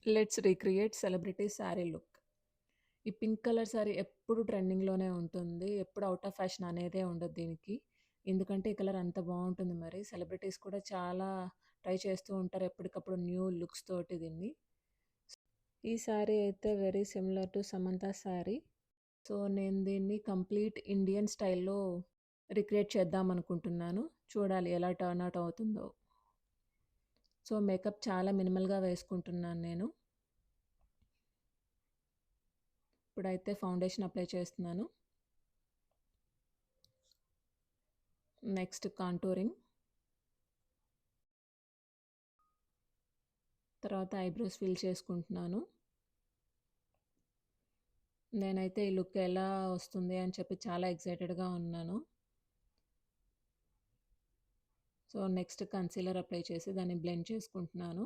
Let's recreate celebrity sari look. ఈ pink colour sari ఎప్పుడు ట్రెండింగ్‌లోనే ఉంటుంది. ఎప్పుడు ఔట్ ఆఫ్ ఫ్యాషన్ అనేదే ఉండదు దీనికి. ఎందుకంటే ఈ కలర్ అంత బావుంటుంది మరి. సెలబ్రిటీస్ కూడా చాలా ట్రై చేస్తూ ఉంటారు ఎప్పటికప్పుడు న్యూ లుక్స్ తోటి దీన్ని. ఈ శారీ అయితే very similar to Samantha sari. So, నేను దీన్ని కంప్లీట్ ఇండియన్ స్టైల్‌లో రిక్రియేట్ చేద్దామనుకుంటున్నాను. చూడాలి ఎలా టర్న్ ఔట్ అవుతుందో. సో, మేకప్ చాలా మినిమల్‌గా వేసుకుంటున్నాను నేను. ఇప్పుడైతే ఫౌండేషన్ అప్లై చేస్తున్నాను. Next contouring. తర్వాత ఐబ్రోస్ ఫిల్ చేసుకుంటున్నాను. నేనైతే ఈ లుక్ ఎలా వస్తుంది అని చెప్పి చాలా ఎక్సైటెడ్‌గా ఉన్నాను. సో, నెక్స్ట్ కన్సీలర్ అప్లై చేసి దాన్ని బ్లెండ్ చేసుకుంటున్నాను.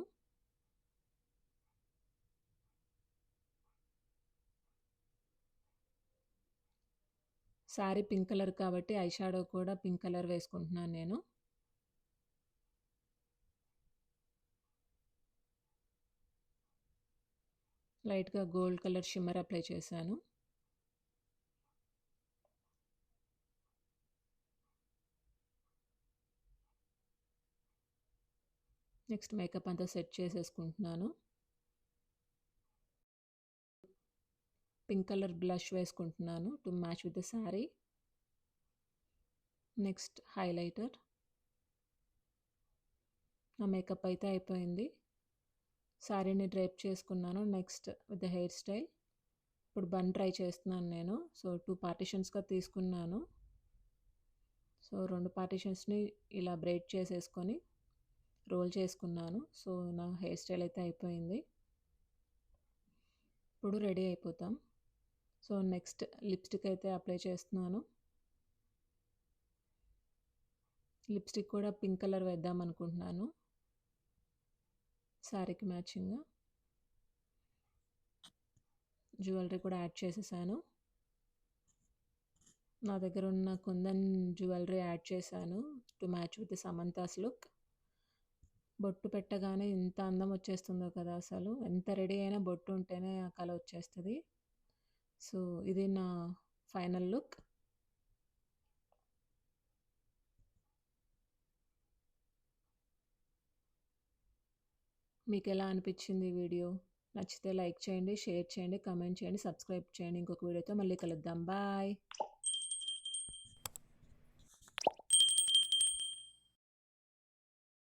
శారీ పింక్ కలర్ కాబట్టి ఐ షాడో కూడా పింక్ కలర్ వేసుకుంటున్నాను నేను. లైట్‌గా గోల్డ్ కలర్ షిమ్మర్ అప్లై చేశాను. నెక్స్ట్ మేకప్ అంతా సెట్ చేసేసుకుంటున్నాను. పింక్ కలర్ బ్లష్ వేసుకుంటున్నాను to match with the sari. Next highlighter. నా మేకప్ అయితే అయిపోయింది. శారీని డ్రేప్ చేసుకున్నాను. Next with the hair style. ఇప్పుడు బన్ ట్రై చేస్తున్నాను నేను. సో, 2 పార్టిషన్స్‌గా తీసుకున్నాను. సో, 2 పార్టిషన్స్‌ని ఇలా బ్రైడ్ చేసేసుకొని రోల్ చేసుకున్నాను. సో, నా హెయిర్ స్టైల్ అయితే అయిపోయింది. ఇప్పుడు రెడీ అయిపోతాం. సో, నెక్స్ట్ లిప్‌స్టిక్ అయితే అప్లై చేస్తున్నాను. లిప్‌స్టిక్ కూడా పింక్ కలర్ వేద్దాం అనుకుంటున్నాను. శారీకి మ్యాచింగ్‌గా. జ్యువెలరీ కూడా యాడ్ చేసేసాను. నా దగ్గర ఉన్న కుందన్ జ్యువెలరీ యాడ్ చేశాను to match with Samantha's look. బొట్టు పెట్టగానే ఎంత అందం వచ్చేస్తుందో కదా అసలు. ఎంత రెడీ అయినా బొట్టు ఉంటేనే ఆ కళ వచ్చేస్తది. సో, ఇది నా ఫైనల్ లుక్. మీకెలా అనిపించింది ఈ వీడియో? నచ్చితే లైక్ చేయండి, షేర్ చేయండి, కామెంట్ చేయండి, సబ్స్క్రైబ్ చేయండి. ఇంకొక వీడియోతో మళ్ళీ కలుద్దాం. బాయ్.